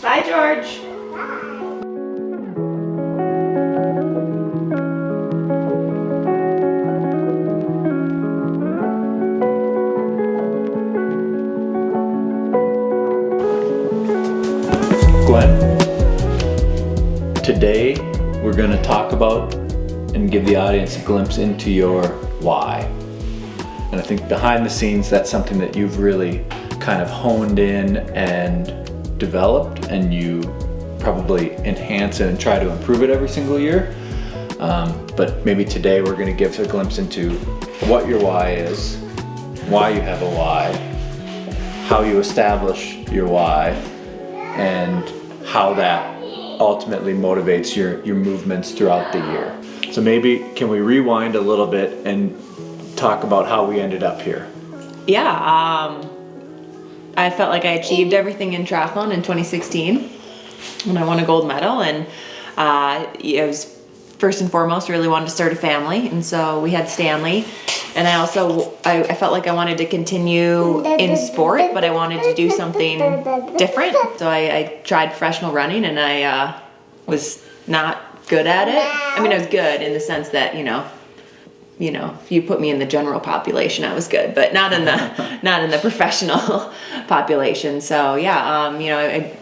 Bye, George. Gwen, today we're going to talk about and give the audience a glimpse into your why. And I think behind the scenes, that's something that you've really kind of honed in and developed, and you probably enhance it and try to improve it every single year. But maybe today we're going to give a glimpse into what your why is, why you have a why, how you establish your why, and how that ultimately motivates your movements throughout the year. So maybe can we rewind a little bit and talk about how we ended up here? Yeah, I felt like I achieved everything in triathlon in 2016 when I won a gold medal, and it was first and foremost really wanted to start a family, and so we had Stanley. And I felt like I wanted to continue in sport, but I wanted to do something different. So I tried professional running, and I was not good at it. I mean, I was good in the sense that, you know, if you put me in the general population, I was good, but not in the professional population. So yeah, I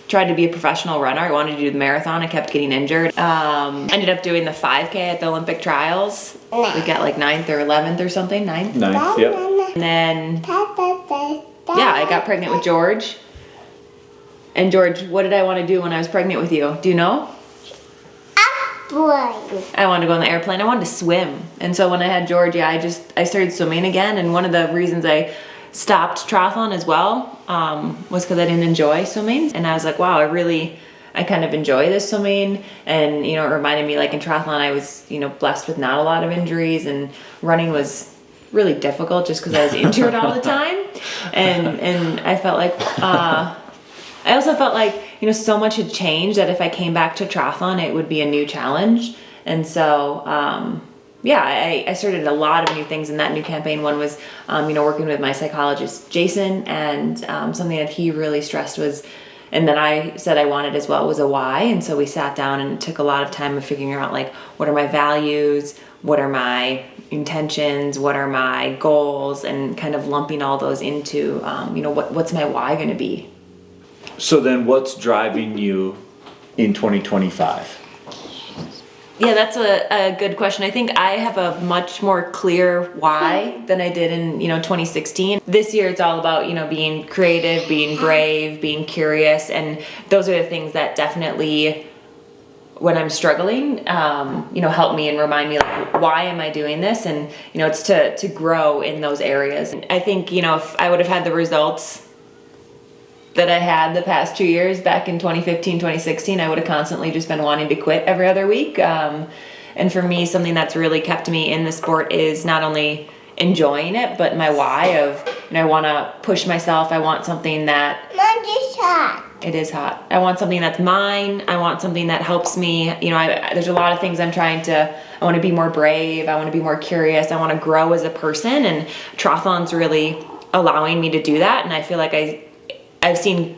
tried to be a professional runner. I wanted to do the marathon. I kept getting injured. Ended up doing the 5K at the Olympic trials. We got like 9th or 11th or something. 9th? 9th, yep. And then, yeah, I got pregnant with George. And George, what did I want to do when I was pregnant with you? Do you know? I wanted to go on the airplane. I wanted to swim. And so when I had George, yeah, I started swimming again. And one of the reasons I stopped triathlon as well was because I didn't enjoy swimming. And I was like, wow, I kind of enjoy this swimming. And, it reminded me, like in triathlon, I was, blessed with not a lot of injuries, and running was really difficult just because I was injured all the time. And I felt like, I also felt like, so much had changed that if I came back to triathlon, it would be a new challenge. And so, I started a lot of new things in that new campaign. One was, working with my psychologist, Jason, and something that he really stressed was, and that I said I wanted as well, was a why. And so we sat down, and it took a lot of time of figuring out, like, what are my values? What are my intentions? What are my goals? And kind of lumping all those into, what's my why going to be? So then what's driving you in 2025? Yeah, that's a good question. I think I have a much more clear why than I did in, 2016. This year it's all about, being creative, being brave, being curious. And those are the things that definitely, when I'm struggling, help me and remind me, like, why am I doing this? And, it's to grow in those areas. And I think, if I would have had the results that I had the past 2 years back in 2015, 2016, I would have constantly just been wanting to quit every other week. And for me, something that's really kept me in the sport is not only enjoying it, but my why of, I want to push myself. I want something that... It's hot. It is hot. I want something that's mine. I want something that helps me. There's a lot of things I want to be more brave. I want to be more curious. I want to grow as a person. And triathlon's really allowing me to do that. And I feel like I've seen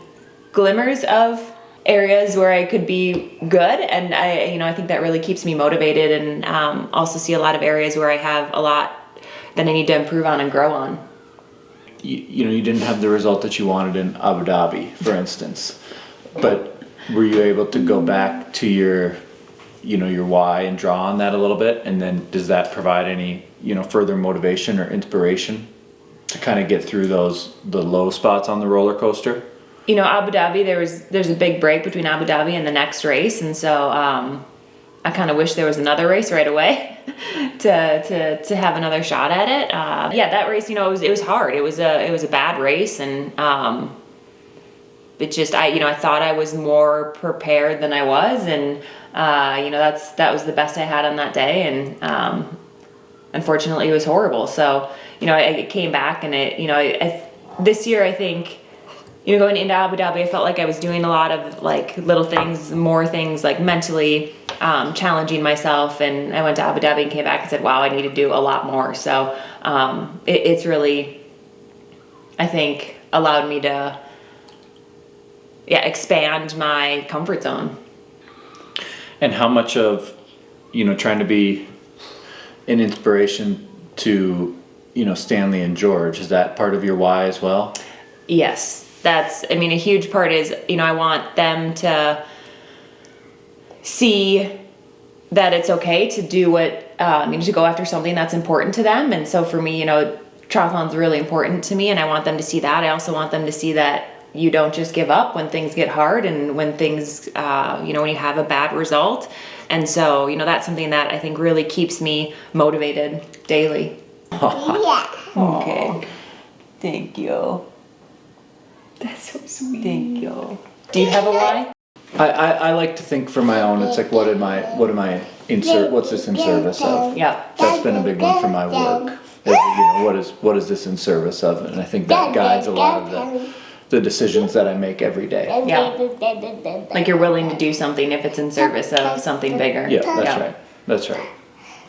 glimmers of areas where I could be good, and I think that really keeps me motivated, and also see a lot of areas where I have a lot that I need to improve on and grow on. You didn't have the result that you wanted in Abu Dhabi, for instance, but were you able to go back to your why and draw on that a little bit, and then does that provide any further motivation or inspiration to kind of get through the low spots on the roller coaster? Abu Dhabi, there's a big break between Abu Dhabi and the next race, and so I kind of wish there was another race right away to have another shot at it. That race, it was hard. It was a bad race, and it just I thought I was more prepared than I was, and that was the best I had on that day, and unfortunately it was horrible. So I came back, and this year I think, going into Abu Dhabi, I felt like I was doing a lot of like little things, more things like mentally challenging myself. And I went to Abu Dhabi and came back and said, wow, I need to do a lot more. So it's really, I think, allowed me to expand my comfort zone. And how much of, trying to be an inspiration to, Stanley and George, is that part of your why as well? Yes, that's, a huge part is, I want them to see that it's okay to do what, to go after something that's important to them. And so for me, triathlon's really important to me, and I want them to see that. I also want them to see that you don't just give up when things get hard and when things, when you have a bad result. And so, that's something that I think really keeps me motivated daily. Yeah. Okay. Thank you. That's so sweet. Thank you. Do you have a why? I like to think for my own, it's like, what's this in service of? Yeah. That's been a big one for my work. What is this in service of? And I think that guides a lot of the decisions that I make every day. Yeah. Like you're willing to do something if it's in service of something bigger. Yeah, right. That's right.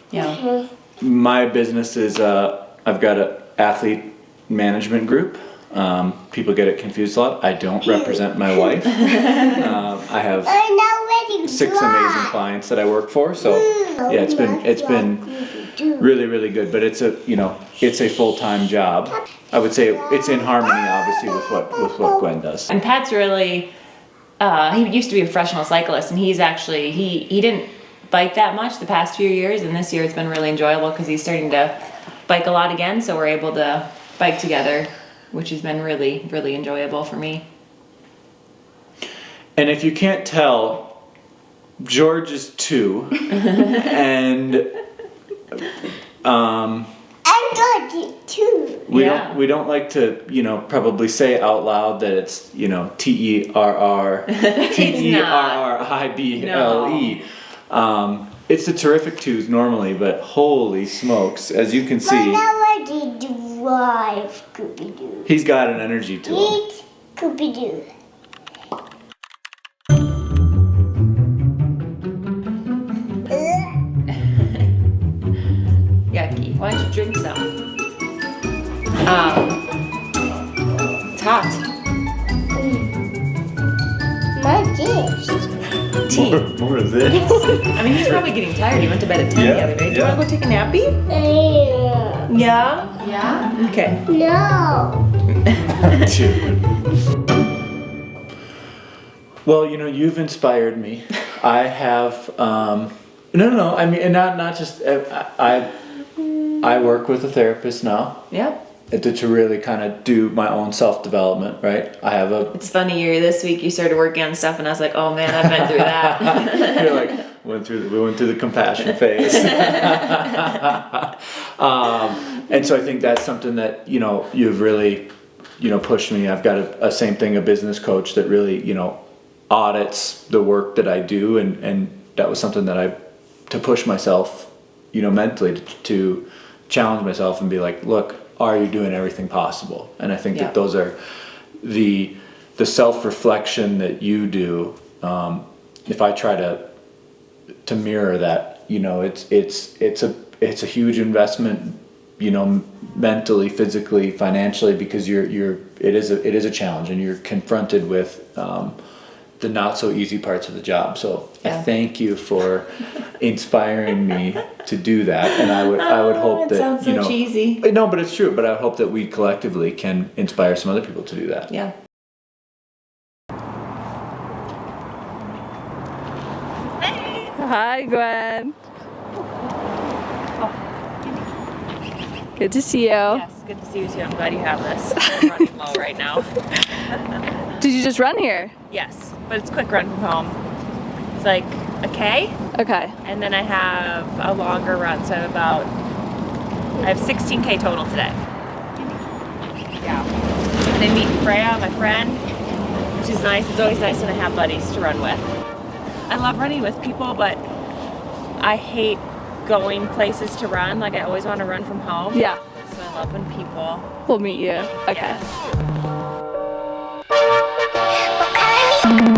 Yeah. My business is, I've got an athlete management group. People get it confused a lot. I don't represent my wife. I have 6 amazing clients that I work for. So yeah, it's been really, really good. But it's a full-time job. I would say it's in harmony, obviously, with what Gwen does. And Pat's really, he used to be a professional cyclist, and he's actually, he didn't bike that much the past few years, and this year it's been really enjoyable because he's starting to bike a lot again, so we're able to bike together, which has been really, really enjoyable for me. And if you can't tell, George is 2, and I'm George too. we don't like to probably say out loud that it's TERRIBLE. It's the terrific 2s normally, but holy smokes, as you can see, Drive Scooby-Doo. he's got an energy to him. Eat Scooby-Doo. Yucky. Why don't you drink some? It's hot. My dish. Tea. More of this. He's probably getting tired. He went to bed at 10 the other day. Do you want to go take a nappy? Yeah? Yeah. Okay. No. Well, you've inspired me. I have, no, and not just, I work with a therapist now. Yep. To really kind of do my own self-development, right? I have a... It's funny, this week you started working on stuff and I was like, oh man, I've been through that. You're like, we went through the compassion phase. And so I think that's something that, you've really, pushed me. I've got a same thing, a business coach that really, audits the work that I do. And that was something that to push myself, mentally to challenge myself and be like, look, are you doing everything possible? And I think that those are the self-reflection that you do. If I try to mirror that, it's a huge investment, mentally, physically, financially, because it is a challenge, and you're confronted with the not so easy parts of the job. So I thank you for inspiring me to do that, and I would hope that sounds so cheesy. No, but it's true. But I hope that we collectively can inspire some other people to do that. Yeah. Hi, Gwen. Good to see you. Yes, good to see you too. I'm glad you have this. I'm running low right now. Did you just run here? Yes, but it's a quick run from home. It's like a K. Okay. And then I have a longer run, so I have 16K total today. Yeah. And then meeting Freya, my friend, which is nice. It's always nice when I have buddies to run with. I love running with people, but I hate going places to run. Like, I always want to run from home. Yeah. So I love when people... We'll meet you. Okay. Yes.